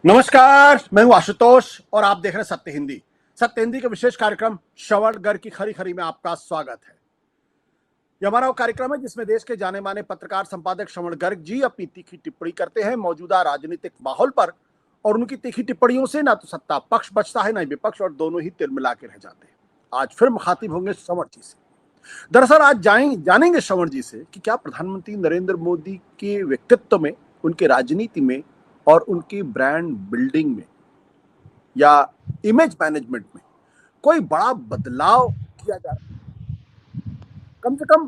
नमस्कार, मैं हूं आशुतोष और आप देख रहे हैं सत्य हिंदी। सत्य हिंदी के विशेष कार्यक्रम श्रवण गर्ग की खरी खरी में आपका स्वागत है। यह हमारा वो कार्यक्रम है जिसमें देश के जाने माने पत्रकार संपादक श्रवण गर्ग जी अपनी तीखी टिप्पणी करते हैं मौजूदा राजनीतिक माहौल पर। और उनकी तीखी टिप्पणियों से ना तो सत्ता पक्ष बचता है ना ही विपक्ष, और दोनों ही तिलमिला के रह जाते हैं। आज फिर मुखातिब होंगे श्रवण जी से। दरअसल आज जानेंगे श्रवण जी से कि क्या प्रधानमंत्री नरेंद्र मोदी के व्यक्तित्व में, उनके राजनीति में और उनकी ब्रांड बिल्डिंग में या इमेज मैनेजमेंट में कोई बड़ा बदलाव किया जा रहा है। कम से कम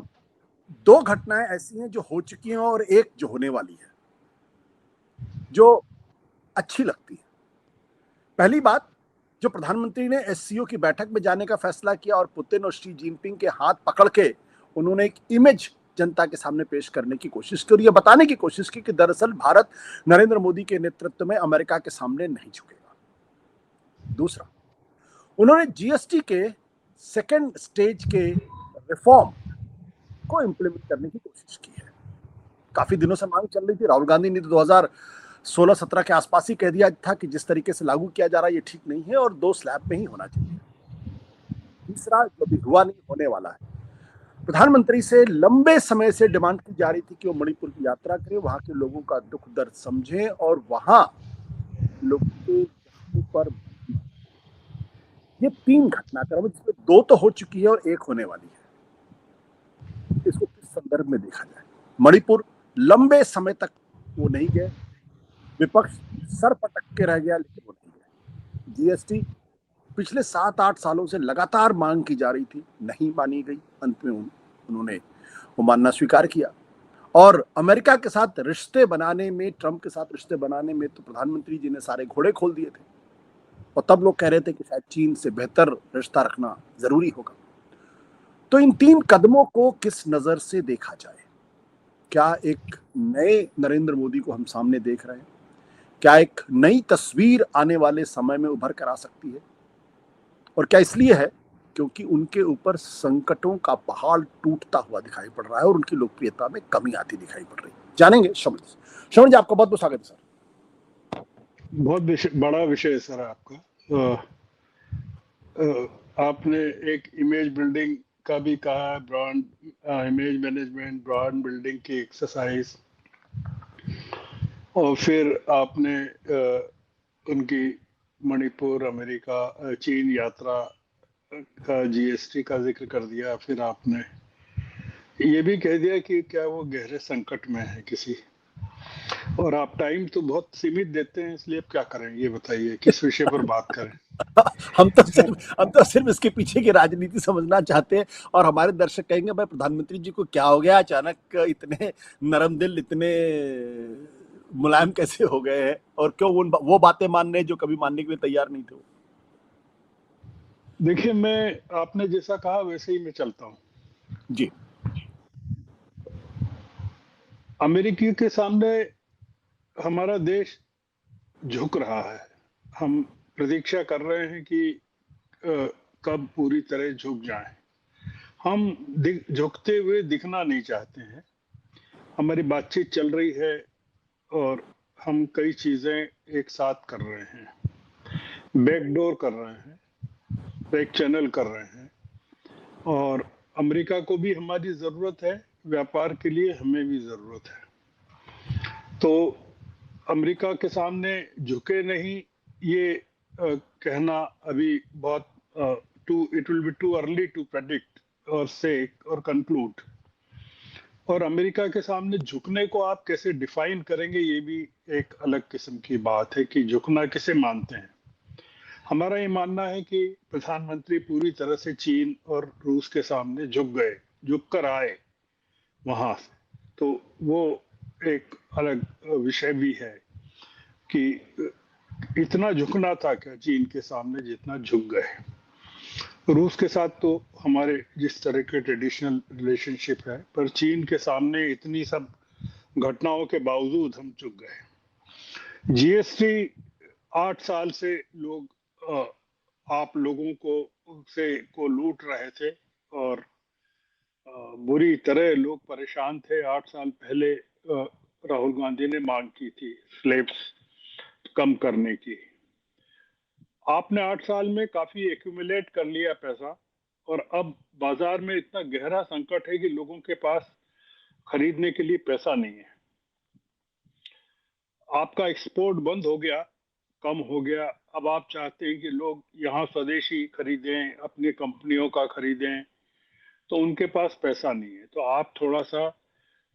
दो घटनाएं ऐसी हैं जो हो चुकी हैं और एक जो होने वाली है, जो अच्छी लगती है। पहली बात, जो प्रधानमंत्री ने एससीओ की बैठक में जाने का फैसला किया और पुतिन और शी जिनपिंग के हाथ पकड़ के उन्होंने एक इमेज जनता के सामने पेश करने की कोशिश की और यह बताने की कोशिश की कि दरअसल भारत नरेंद्र मोदी के नेतृत्व में अमेरिका के सामने नहीं झुकेगा। दूसरा, उन्होंने जीएसटी के सेकेंड स्टेज के रिफॉर्म को इम्प्लीमेंट करने की कोशिश की है। काफी दिनों से मांग चल रही थी। राहुल गांधी ने तो 2016-17 के आसपास ही कह दिया था कि जिस तरीके से लागू किया जा रहा है ये ठीक नहीं है और 2 स्लैब में ही होना चाहिए। तीसरा, जो भी हुआ नहीं, होने वाला है। प्रधानमंत्री से लंबे समय से डिमांड की जा रही थी कि वो मणिपुर की यात्रा करें, वहां के लोगों का दुख दर्द समझें और वहां लोगों के जख्मों पर। ये 3 घटनाक्रम है जिसमें 2 तो हो चुकी है और 1 होने वाली है। इसको किस संदर्भ में देखा जाए? मणिपुर लंबे समय तक वो नहीं गए, विपक्ष सर पटक के रह गया लेकिन वो नहीं गए। जीएसटी पिछले 7-8 सालों से लगातार मांग की जा रही थी, नहीं मानी गई। अंत में उन्होंने वो मानना स्वीकार किया। और अमेरिका के साथ रिश्ते बनाने में, ट्रंप के साथ रिश्ते बनाने में तो प्रधानमंत्री जी ने सारे घोड़े खोल दिए थे और तब लोग कह रहे थे कि शायद चीन से बेहतर रिश्ता रखना जरूरी होगा। तो इन 3 कदमों को किस नजर से देखा जाए? क्या एक नए नरेंद्र मोदी को हम सामने देख रहे हैं? क्या एक नई तस्वीर आने वाले समय में उभर कर आ सकती है? और क्या इसलिए है क्योंकि उनके ऊपर संकटों का पहाड़ टूटता हुआ दिखाई पड़ रहा है और उनकी लोकप्रियता में कमी आती दिखाई पड़ रही है? जानेंगे श्रवण जी। श्रवण जी, आपका बहुत बहुत स्वागत है सर। बहुत बड़ा विषय है सर आपका। आपने एक इमेज बिल्डिंग का भी कहा है, brand image management, brand building की एक्सरसाइज, और फिर आपने उनकी मणिपुर, अमेरिका, चीन यात्रा का जीएसटी का जिक्र कर दिया। फिर आपने ये भी कह दिया कि क्या वो गहरे संकट में है किसी। और आप टाइम तो बहुत सीमित देते हैं, इसलिए अब क्या करें ये बताइए, किस विषय पर बात करें? हम तो सिर्फ इसके पीछे की राजनीति समझना चाहते हैं और हमारे दर्शक कहेंगे भाई प्रधानमंत्री जी को क्या हो गया, अचानक इतने नरम दिल, इतने मुलायम कैसे हो गए हैं और क्यों वो बातें मानने जो कभी मानने के लिए तैयार नहीं थे वो। देखिए, मैं आपने जैसा कहा वैसे ही मैं चलता हूँ। जी। अमेरिकी के सामने हमारा देश झुक रहा है। हम प्रतीक्षा कर रहे हैं कि कब पूरी तरह झुक जाएं। हम झुकते हुए दिखना नहीं चाहते हैं। हमारी बातचीत चल रही है और हम कई चीजें एक साथ कर रहे हैं, बैकडोर कर रहे हैं, बैक चैनल कर रहे हैं। और अमेरिका को भी हमारी जरूरत है, व्यापार के लिए हमें भी जरूरत है। तो अमेरिका के सामने झुके नहीं, ये कहना अभी बहुत too it will be too early to predict और से और कंक्लूड। और अमेरिका के सामने झुकने को आप कैसे डिफाइन करेंगे, ये भी एक अलग किस्म की बात है कि झुकना किसे मानते हैं। हमारा ये मानना है कि प्रधानमंत्री पूरी तरह से चीन और रूस के सामने झुक गए, झुक कर आए वहां से। तो वो एक अलग विषय भी है कि इतना झुकना था क्या चीन के सामने जितना झुक गए। रूस के साथ तो हमारे जिस तरह के ट्रेडिशनल रिलेशनशिप है, पर चीन के सामने इतनी सब घटनाओं के बावजूद हम झुक गए। जीएसटी 8 साल से लोग आप लोगों को लूट रहे थे और बुरी तरह लोग परेशान थे। 8 साल पहले राहुल गांधी ने मांग की थी स्लेब्स कम करने की। आपने 8 साल में काफी एक्यूमुलेट कर लिया पैसा, और अब बाजार में इतना गहरा संकट है कि लोगों के पास खरीदने के लिए पैसा नहीं है। आपका एक्सपोर्ट बंद हो गया, कम हो गया। अब आप चाहते हैं कि लोग यहाँ स्वदेशी खरीदें, अपनी कंपनियों का खरीदें, तो उनके पास पैसा नहीं है। तो आप थोड़ा सा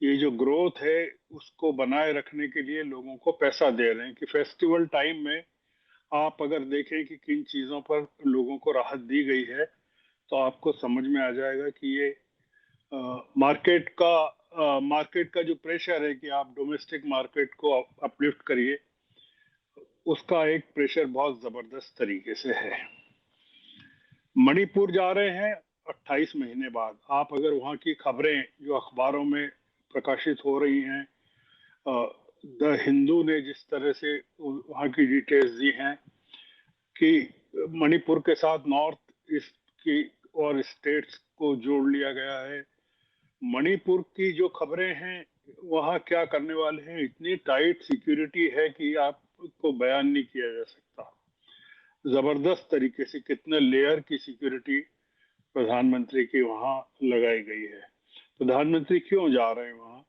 ये जो ग्रोथ है उसको बनाए रखने के लिए लोगों को पैसा दे रहे हैं कि फेस्टिवल टाइम में आप अगर देखें कि किन चीज़ों पर लोगों को राहत दी गई है, तो आपको समझ में आ जाएगा कि ये मार्केट का जो प्रेशर है कि आप डोमेस्टिक मार्केट को अपलिफ्ट करिए, उसका एक प्रेशर बहुत जबरदस्त तरीके से है। मणिपुर जा रहे हैं 28 महीने बाद। आप अगर वहाँ की खबरें जो अखबारों में प्रकाशित हो रही हैं, द हिंदू ने जिस तरह से वहाँ की डिटेल्स दी हैं कि मणिपुर के साथ नॉर्थ ईस्ट की और स्टेट्स को जोड़ लिया गया है। मणिपुर की जो खबरें हैं, वहाँ क्या करने वाले हैं, इतनी टाइट सिक्योरिटी है कि आपको बयान नहीं किया जा सकता। जबरदस्त तरीके से कितने लेयर की सिक्योरिटी प्रधानमंत्री की वहाँ लगाई गई है। प्रधानमंत्री क्यों जा रहे हैं वहाँ?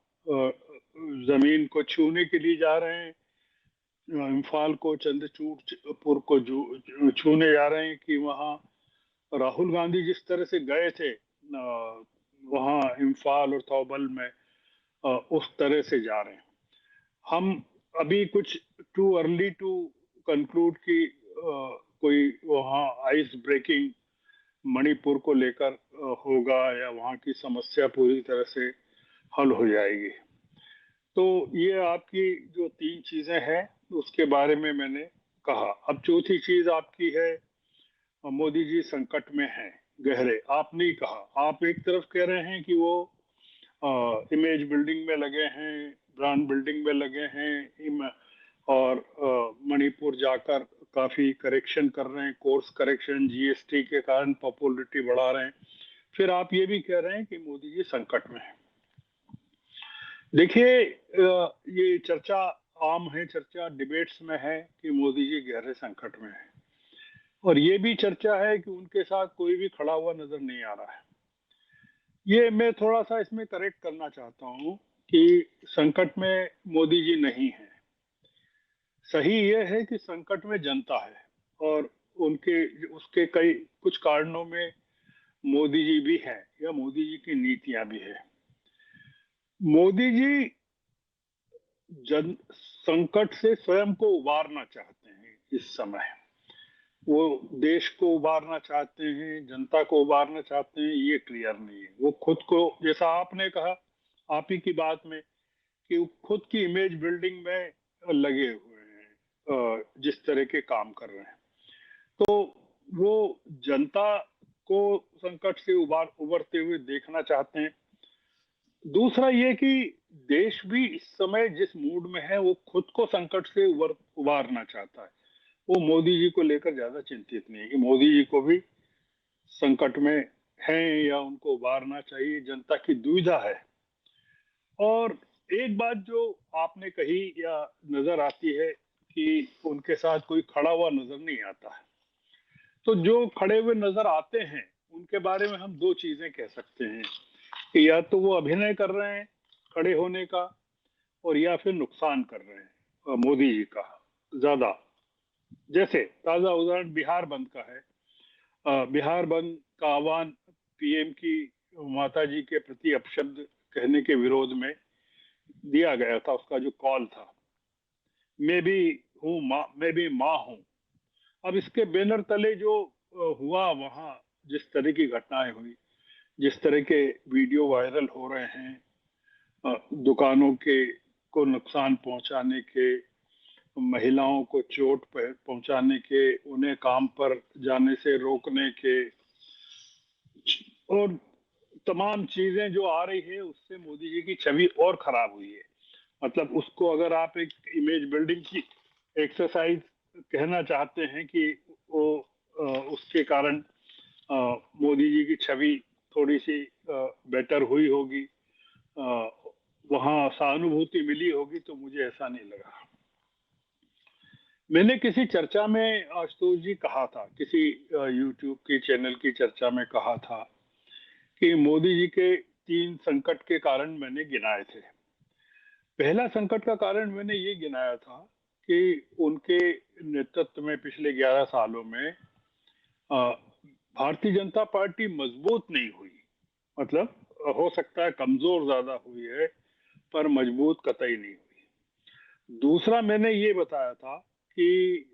जमीन को छूने के लिए जा रहे हैं, इम्फाल को, चंद्रचूड़पुर को छूने जा रहे हैं, कि वहाँ राहुल गांधी जिस तरह से गए थे वहाँ इम्फाल और थौबल में, उस तरह से जा रहे हैं? हम अभी कुछ टू अर्ली टू कंक्लूड की कोई वहाँ आइस ब्रेकिंग मणिपुर को लेकर होगा, या वहाँ की समस्या पूरी तरह से हल हो जाएगी। तो ये आपकी जो 3 चीजें हैं उसके बारे में मैंने कहा। अब चौथी चीज आपकी है, मोदी जी संकट में हैं गहरे। आप नहीं कहा, आप एक तरफ कह रहे हैं कि वो इमेज बिल्डिंग में लगे हैं, ब्रांड बिल्डिंग में लगे हैं, और मणिपुर जाकर काफी करेक्शन कर रहे हैं, कोर्स करेक्शन, जीएसटी के कारण पॉपुलरिटी बढ़ा रहे हैं। फिर आप ये भी कह रहे हैं कि मोदी जी संकट में हैं। देखिए, ये चर्चा आम है, चर्चा डिबेट्स में है कि मोदी जी गहरे संकट में है, और ये भी चर्चा है कि उनके साथ कोई भी खड़ा हुआ नजर नहीं आ रहा है। ये मैं थोड़ा सा इसमें करेक्ट करना चाहता हूँ कि संकट में मोदी जी नहीं है। सही ये है कि संकट में जनता है, और उनके उसके कई कुछ कारणों में मोदी जी भी हैं, या मोदी जी की नीतियां भी है। मोदी जी जन संकट से स्वयं को उबारना चाहते हैं। इस समय वो देश को उबारना चाहते हैं, जनता को उबारना चाहते हैं, ये क्लियर नहीं है। वो खुद को, जैसा आपने कहा आप ही की बात में, कि वो खुद की इमेज बिल्डिंग में लगे हुए हैं, जिस तरह के काम कर रहे हैं। तो वो जनता को संकट से उबरते हुए देखना चाहते हैं। दूसरा ये कि देश भी इस समय जिस मूड में है, वो खुद को संकट से उबारना चाहता है। वो मोदी जी को लेकर ज्यादा चिंतित नहीं है कि मोदी जी को भी संकट में हैं या उनको उबारना चाहिए। जनता की दुविधा है। और एक बात जो आपने कही या नजर आती है कि उनके साथ कोई खड़ा हुआ नजर नहीं आता है। तो जो खड़े हुए नजर आते हैं उनके बारे में हम 2 चीजें कह सकते हैं कि या तो वो अभिनय कर रहे हैं खड़े होने का, और या फिर नुकसान कर रहे हैं मोदी जी का ज्यादा। जैसे ताजा उदाहरण बिहार बंद का है। बिहार बंद का आह्वान पीएम की माता जी के प्रति अपशब्द कहने के विरोध में दिया गया था। उसका जो कॉल था, मैं भी माँ हूँ। अब इसके बैनर तले जो हुआ वहां, जिस तरह की घटनाएं हुई, जिस तरह के वीडियो वायरल हो रहे हैं, दुकानों के को नुकसान पहुंचाने के, महिलाओं को चोट पहुंचाने के, उन्हें काम पर जाने से रोकने के, और तमाम चीजें जो आ रही है, उससे मोदी जी की छवि और खराब हुई है। मतलब उसको अगर आप एक इमेज बिल्डिंग की एक्सरसाइज कहना चाहते हैं कि वो उसके कारण मोदी जी की छवि थोड़ी सी बेटर हुई होगी, वहाँ सहानुभूति मिली होगी, तो मुझे ऐसा नहीं लगा। मैंने किसी चर्चा में आशुतोष जी कहा था, किसी यूट्यूब की चैनल की चर्चा में कहा था कि मोदी जी के 3 संकट के कारण मैंने गिनाए थे। पहला संकट का कारण मैंने ये गिनाया था कि उनके नेतृत्व में पिछले 11 सालों में भारतीय जनता पार्टी मजबूत नहीं हुई। मतलब हो सकता है कमजोर ज्यादा हुई है, पर मजबूत कतई नहीं हुई। दूसरा मैंने ये बताया था कि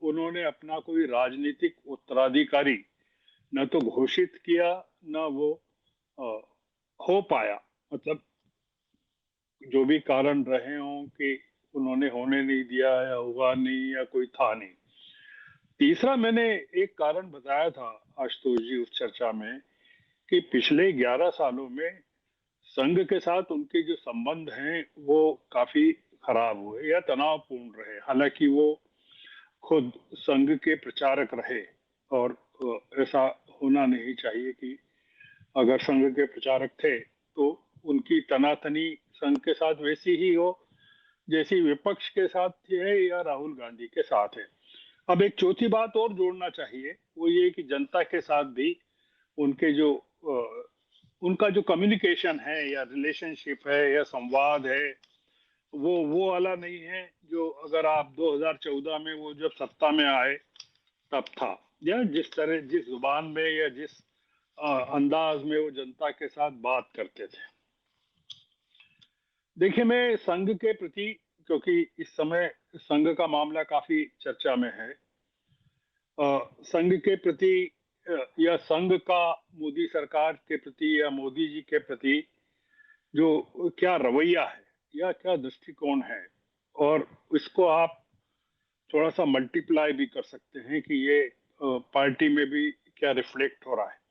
उन्होंने अपना कोई राजनीतिक उत्तराधिकारी न तो घोषित किया, न वो अ, हो पाया। मतलब जो भी कारण रहे हों कि उन्होंने होने नहीं दिया या हुआ नहीं या कोई था नहीं। तीसरा मैंने एक कारण बताया था आशुतोष जी उस चर्चा में कि पिछले 11 सालों में संघ के साथ उनके जो संबंध हैं वो काफी खराब हुए या तनावपूर्ण रहे। हालांकि वो खुद संघ के प्रचारक रहे, और ऐसा होना नहीं चाहिए कि अगर संघ के प्रचारक थे तो उनकी तनातनी संघ के साथ वैसी ही हो जैसी विपक्ष के साथ है या राहुल गांधी के साथ है। अब एक चौथी बात और जोड़ना चाहिए, वो ये कि जनता के साथ भी उनके जो उनका जो कम्युनिकेशन है या रिलेशनशिप है या संवाद है, वो वाला नहीं है जो अगर आप 2014 में वो जब सत्ता में आए तब था, या जिस तरह जिस जुबान में या जिस अंदाज में वो जनता के साथ बात करते थे। देखिए, मैं संघ के प्रति, क्योंकि इस समय संघ का मामला काफी चर्चा में है, संघ के प्रति या संघ का मोदी सरकार के प्रति या मोदी जी के प्रति जो क्या रवैया है या क्या दृष्टिकोण है, और इसको आप थोड़ा सा मल्टीप्लाई भी कर सकते हैं कि ये पार्टी में भी क्या रिफ्लेक्ट हो रहा है।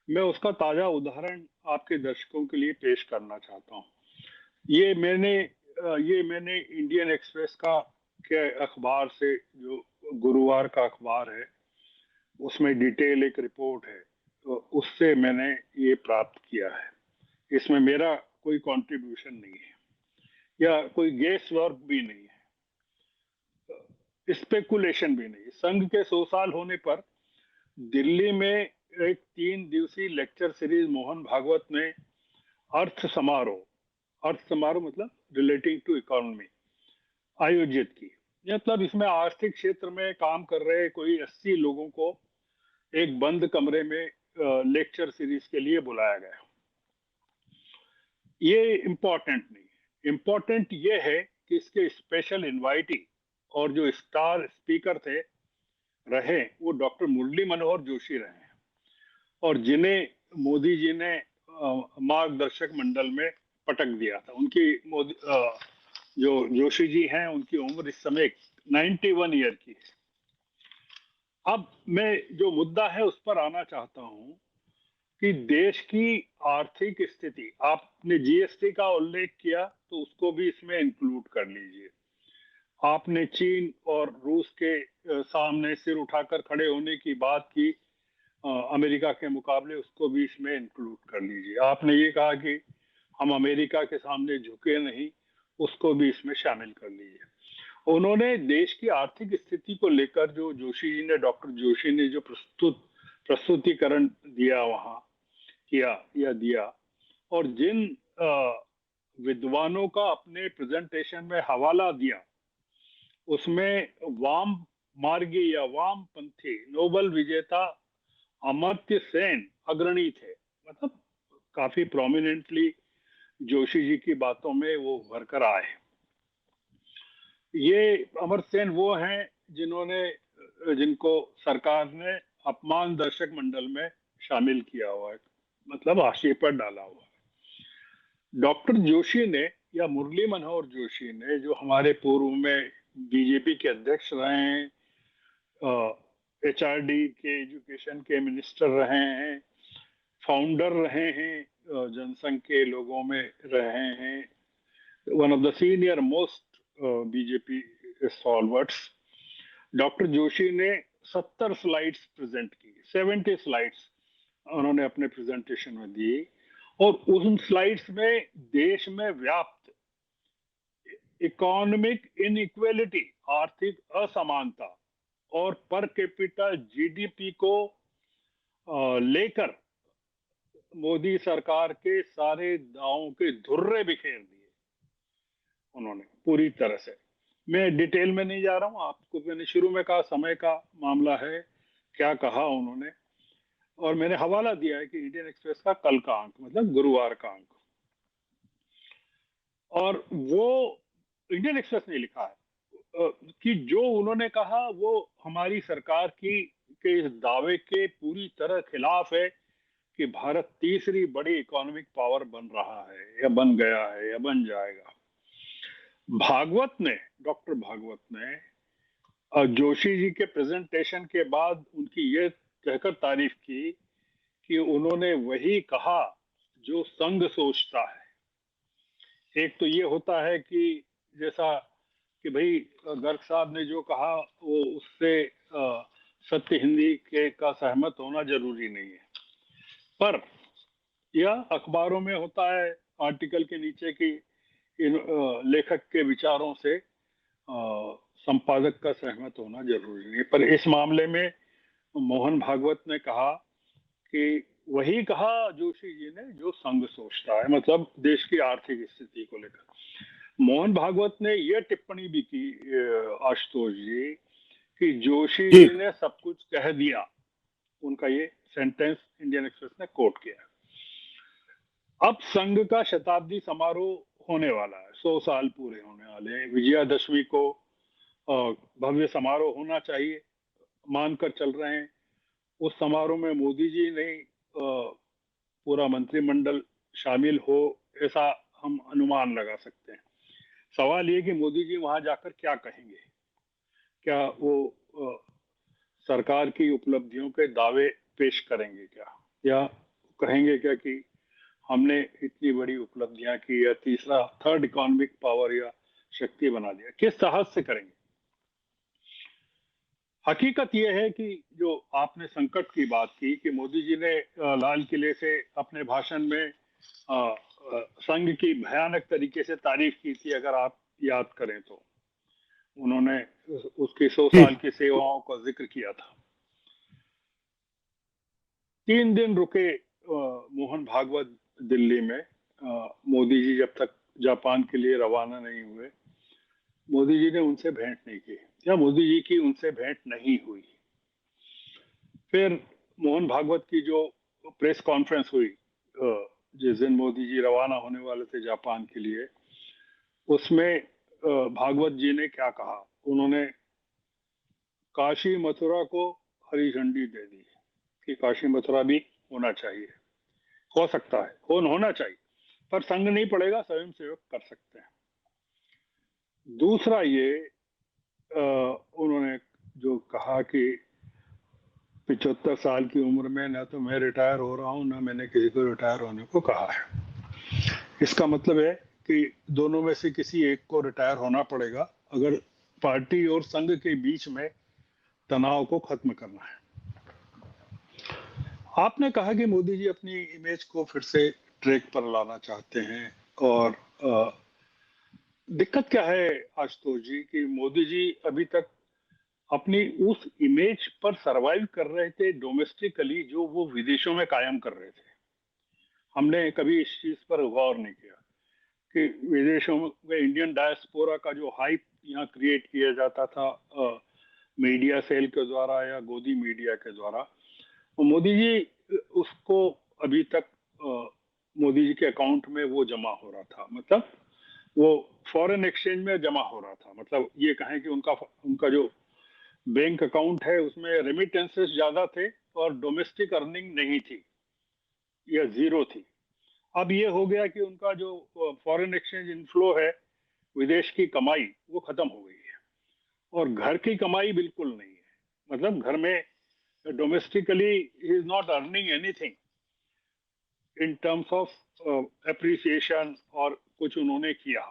मैं उसका ताजा उदाहरण आपके दर्शकों के लिए पेश करना चाहता हूँ। ये मैंने इंडियन एक्सप्रेस का के अखबार से, जो गुरुवार का अखबार है, उसमें डिटेल एक रिपोर्ट है, तो उससे मैंने ये प्राप्त किया है। इसमें मेरा कोई कंट्रीब्यूशन नहीं है या कोई गेस वर्क भी नहीं है, स्पेकुलेशन भी नहीं। संघ के 100 साल होने पर दिल्ली में एक 3 दिवसीय लेक्चर सीरीज मोहन भागवत ने अर्थ समारोह मतलब रिलेटिंग टू इकोनॉमी आयोजित की। मतलब इसमें आर्थिक क्षेत्र में काम कर रहे कोई 80 लोगों को एक बंद कमरे में लेक्चर सीरीज के लिए बुलाया गया। ये इम्पोर्टेंट नहीं है। इम्पोर्टेंट ये है कि इसके स्पेशल इनवाइटी और जो स्टार स्पीकर थे रहे वो डॉक्टर मुरली मनोहर जोशी रहे हैं, और जिन्हें मोदी जी ने मार्गदर्शक मंडल में पटक दिया था। उनकी जो जोशी जी हैं उनकी उम्र इस समय 91 ईयर की है। अब मैं जो मुद्दा है उस पर आना चाहता हूं कि देश की आर्थिक स्थिति, आपने जीएसटी का उल्लेख किया तो उसको भी इसमें इंक्लूड कर लीजिए। आपने चीन और रूस के सामने सिर उठाकर खड़े होने की बात की, अमेरिका के मुकाबले, उसको भी इसमें इंक्लूड कर लीजिए। आपने ये कहा कि हम अमेरिका के सामने झुके नहीं, उसको भी इसमें शामिल कर लीजिए। उन्होंने देश की आर्थिक स्थिति को लेकर जो जोशी जी ने, डॉक्टर जोशी ने जो प्रस्तुतिकरण दिया वहां किया या दिया, और जिन विद्वानों का अपने प्रेजेंटेशन में हवाला दिया, उसमें वाम मार्गी या वामपंथी नोबल विजेता अमर्त्य सेन अग्रणी थे। मतलब काफी प्रोमिनेंटली जोशी जी की बातों में वो उभर कर आए। ये अमर्त्य सेन वो हैं जिनको सरकार ने अपमान दर्शक मंडल में शामिल किया हुआ है, मतलब हाशिए पर डाला हुआ है। डॉक्टर जोशी ने या मुरली मनोहर जोशी ने, जो हमारे पूर्व में बीजेपी के अध्यक्ष रहे हैं, एचआरडी के एजुकेशन के मिनिस्टर रहे हैं, फाउंडर रहे हैं, जनसंघ के लोगों में रहे हैं, one of the senior most BJP stalwarts. Doctor Joshi ने 70 स्लाइड्स प्रेजेंट की, 70 स्लाइड्स उन्होंने अपने प्रेजेंटेशन में दी, और उन स्लाइड्स में देश में व्याप्त इकोनॉमिक इनइक्वेलिटी, आर्थिक असमानता और पर कैपिटा जीडीपी को लेकर मोदी सरकार के सारे दावों के धुर्रे बिखेर दिए उन्होंने पूरी तरह से। मैं डिटेल में नहीं जा रहा हूं, आपको मैंने शुरू में कहा समय का मामला है, क्या कहा उन्होंने, और मैंने हवाला दिया है कि इंडियन एक्सप्रेस का कल का अंक, मतलब गुरुवार का अंक, और वो इंडियन एक्सप्रेस ने लिखा है कि जो उन्होंने कहा वो हमारी सरकार की के इस दावे के पूरी तरह खिलाफ है कि भारत तीसरी बड़ी इकोनॉमिक पावर बन रहा है या बन गया है या बन जाएगा। भागवत ने, डॉक्टर भागवत ने जोशी जी के प्रेजेंटेशन के बाद उनकी ये कहकर तारीफ की कि उन्होंने वही कहा जो संघ सोचता है। एक तो ये होता है कि जैसा कि भाई गर्ग साहब ने जो कहा वो उससे सत्य हिंदी के का सहमत होना जरूरी नहीं है, पर यह अखबारों में होता है आर्टिकल के नीचे की इन लेखक के विचारों से संपादक का सहमत होना जरूरी नहीं है। पर इस मामले में मोहन भागवत ने कहा कि वही कहा जोशी जी ने जो संघ सोचता है, मतलब देश की आर्थिक स्थिति को लेकर। मोहन भागवत ने यह टिप्पणी भी की आशुतोष जी कि जोशी जी जी ने सब कुछ कह दिया। उनका ये सेंटेंस इंडियन एक्सप्रेस ने कोट किया। अब संघ का शताब्दी समारोह होने वाला है, 100 साल पूरे होने वाले हैं। विजयादशमी को भव्य समारोह होना चाहिए मानकर चल रहे हैं। उस समारोह में मोदी जी नहीं पूरा मंत्रिमंडल शामिल हो, ऐसा हम अनुमान लगा सकते हैं। सवाल ये कि मोदी जी वहां जाकर क्या कहेंगे। क्या वो सरकार की उपलब्धियों के दावे पेश करेंगे क्या, या कहेंगे क्या कि हमने इतनी बड़ी उपलब्धियां की या तीसरा थर्ड इकोनॉमिक पावर या शक्ति बना दिया, किस साहस से करेंगे। हकीकत यह है कि जो आपने संकट की बात की कि मोदी जी ने लाल किले से अपने भाषण में संघ की भयानक तरीके से तारीफ की थी, अगर आप याद करें तो उन्होंने उसकी 100 जी साल की सेवाओं का जिक्र किया था। 3 दिन रुके मोहन भागवत दिल्ली में। मोदी जी जब तक जापान के लिए रवाना नहीं हुए, मोदी जी ने उनसे भेंट नहीं की या मोदी जी की उनसे भेंट नहीं हुई। फिर मोहन भागवत की जो प्रेस कॉन्फ्रेंस हुई जिस दिन मोदी जी रवाना होने वाले थे जापान के लिए, उसमें भागवत जी ने क्या कहा, उन्होंने काशी मथुरा को हरी झंडी दे दी कि काशी मथुरा भी होना चाहिए, हो सकता है, होना चाहिए, पर संग नहीं पड़ेगा, स्वयं सेवक कर सकते हैं। दूसरा ये उन्होंने जो कहा कि 75 साल की उम्र में ना तो मैं रिटायर हो रहा हूं ना मैंने किसी को रिटायर होने को कहा है। इसका मतलब है कि दोनों में से किसी एक को रिटायर होना पड़ेगा अगर पार्टी और संघ के बीच में तनाव को खत्म करना है। आपने कहा कि मोदी जी अपनी इमेज को फिर से ट्रैक पर लाना चाहते हैं, और दिक्कत क्या है आशुतोष जी कि मोदी जी अभी तक अपनी उस इमेज पर सरवाइव कर रहे थे डोमेस्टिकली जो वो विदेशों में कायम कर रहे थे। हमने कभी इस चीज पर गौर नहीं किया कि विदेशों में इंडियन डायस्पोरा का जो हाइप यहाँ क्रिएट किया जाता था मीडिया सेल के द्वारा या गोदी मीडिया के द्वारा, तो मोदी जी उसको अभी तक मोदी जी के अकाउंट में वो जमा हो रहा था, मतलब वो फॉरेन एक्सचेंज में जमा हो रहा था। मतलब ये कहें कि उनका उनका जो बैंक अकाउंट है उसमें रेमिटेंसेस ज्यादा थे और डोमेस्टिक अर्निंग नहीं थी या जीरो थी। अब ये हो गया कि उनका जो फॉरेन एक्सचेंज इनफ्लो है, विदेश की कमाई, वो खत्म हो गई है और घर की कमाई बिल्कुल नहीं है। मतलब घर में domestically he is not earning anything in terms of appreciation और कुछ उन्होंने किया।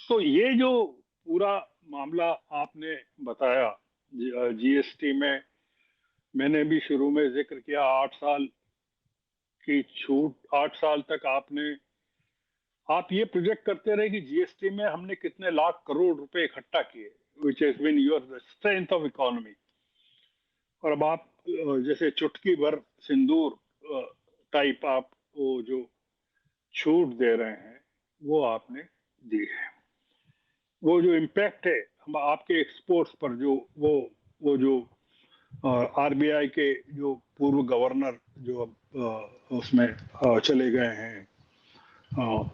तो ये जो पूरा मामला आपने बताया जीएसटी में, मैंने भी शुरू में जिक्र किया 8 साल की छूट, 8 साल तक आपने आप ये प्रोजेक्ट करते रहे कि जीएसटी में हमने कितने लाख करोड़ रुपए इकट्ठा किए, which has been your strength of economy, और अब आप जैसे चुटकी भर सिंदूर टाइप आप वो जो छूट दे रहे हैं वो आपने दी है। वो जो इम्पैक्ट है हम आपके एक्सपोर्ट्स पर, जो वो जो आरबीआई के जो पूर्व गवर्नर जो अब उसमें चले गए हैं,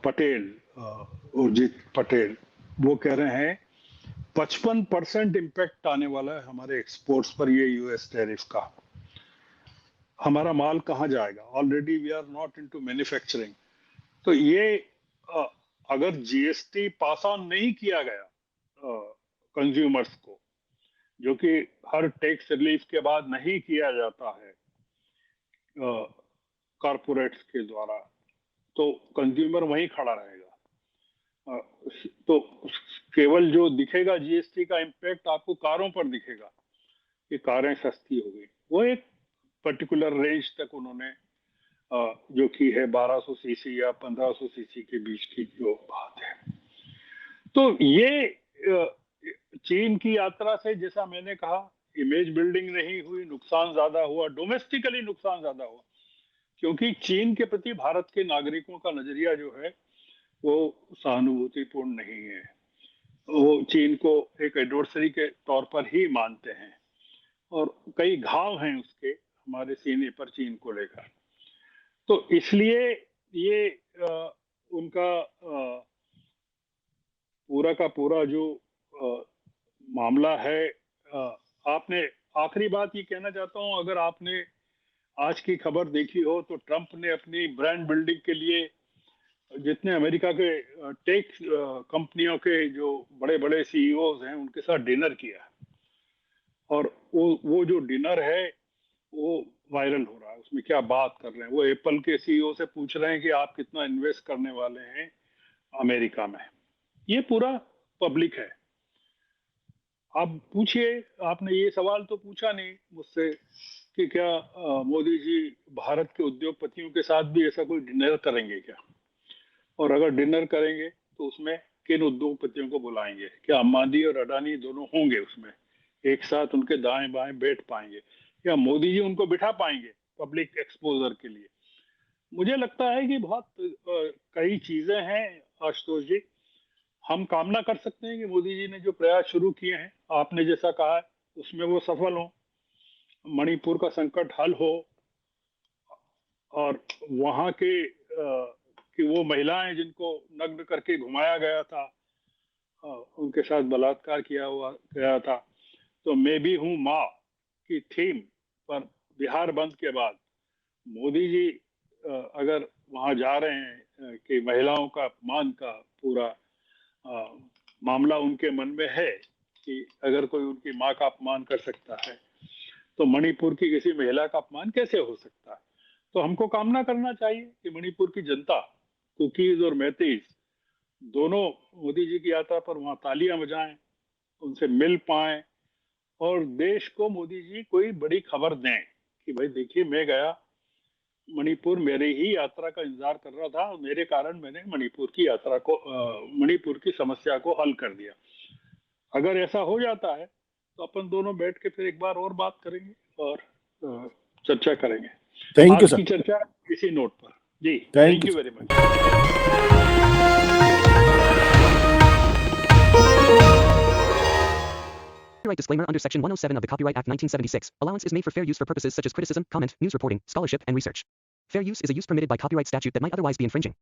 पटेल, उर्जित पटेल, वो कह रहे हैं 55% इम्पैक्ट आने वाला है हमारे एक्सपोर्ट्स पर ये यूएस टैरिफ का। हमारा माल कहाँ जाएगा? Already we are not into manufacturing. तो ये अगर जीएसटी पास ऑन नहीं किया गया कंज्यूमर्स को, जो कि हर टैक्स रिलीफ के बाद नहीं किया जाता है कॉरपोरेट्स के द्वारा, तो कंज्यूमर वहीं खड़ा रहेगा। तो केवल जो दिखेगा जीएसटी का इम्पैक्ट आपको कारों पर दिखेगा कि कारें सस्ती हो गई, वो एक पर्टिकुलर रेंज तक उन्होंने जो की है 1200 सीसी या 1500 सीसी के बीच की जो बात है। तो ये चीन की यात्रा से, जैसा मैंने कहा, इमेज बिल्डिंग नहीं हुई, नुकसान ज्यादा हुआ, डोमेस्टिकली नुकसान ज्यादा हुआ, क्योंकि चीन के प्रति भारत के नागरिकों का नजरिया जो है वो सहानुभूतिपूर्ण नहीं है। वो चीन को एक एडवर्सरी के तौर पर ही मानते हैं और कई घाव हैं उसके हमारे सीने पर चीन को लेकर। तो इसलिए ये उनका पूरा का पूरा जो मामला है, आपने आखिरी बात ये कहना चाहता हूं, अगर आपने आज की खबर देखी हो तो ट्रंप ने अपनी ब्रांड बिल्डिंग के लिए जितने अमेरिका के टेक कंपनियों के जो बड़े बड़े सीईओज हैं उनके साथ डिनर किया, और वो जो डिनर है वो वायरल हो रहा है। उसमें क्या बात कर रहे हैं, वो एप्पल के सीईओ से पूछ रहे हैं कि आप कितना इन्वेस्ट करने वाले हैं अमेरिका में। ये पूरा पब्लिक है। आप पूछिए, आपने ये सवाल तो पूछा नहीं मुझसे कि क्या मोदी जी भारत के उद्योगपतियों के साथ भी ऐसा कोई डिनर करेंगे क्या, और अगर डिनर करेंगे तो उसमें किन उद्योगपतियों को बुलाएंगे? क्या अंबानी और अडानी दोनों होंगे उसमें, एक साथ उनके दाएं बाएं बैठ पाएंगे, या मोदी जी उनको बिठा पाएंगे पब्लिक एक्सपोजर के लिए? मुझे लगता है कि बहुत कई चीजें हैं आशुतोष जी। हम कामना कर सकते हैं कि मोदी जी ने जो प्रयास शुरू किए हैं, आपने जैसा कहा है, उसमें वो सफल हो, मणिपुर का संकट हल हो, और वहां के कि वो महिलाएं जिनको नग्न करके घुमाया गया था, उनके साथ बलात्कार किया हुआ गया था, तो मैं भी हूं माँ की थीम पर बिहार बंद के बाद मोदी जी अगर वहां जा रहे हैं कि महिलाओं का अपमान का पूरा मामला उनके मन में है कि अगर कोई उनकी माँ का अपमान कर सकता है तो मणिपुर की किसी महिला का अपमान कैसे हो सकता है? तो हमको कामना करना चाहिए कि मणिपुर की जनता, कुकीज और मैतीज दोनों मोदी जी की यात्रा पर वहां तालियां बजाएं, उनसे मिल पाएं, और देश को मोदी जी कोई बड़ी खबर दें कि भाई देखिए, मैं गया मणिपुर, मेरे ही यात्रा का इंतजार कर रहा था, और मेरे कारण मैंने मणिपुर की यात्रा को मणिपुर की समस्या को हल कर दिया। अगर ऐसा हो जाता है तो अपन दोनों बैठ के फिर एक बार और बात करेंगे और चर्चा करेंगे। थैंक यू आज की सर। चर्चा इसी नोट पर। जी, Thank thank you, you sir. Very much. Copyright disclaimer under Section 107 of the Copyright Act 1976. Allowance is made for fair use for purposes such as criticism, comment, news reporting, scholarship, and research. Fair use is a use permitted by copyright statute that might otherwise be infringing.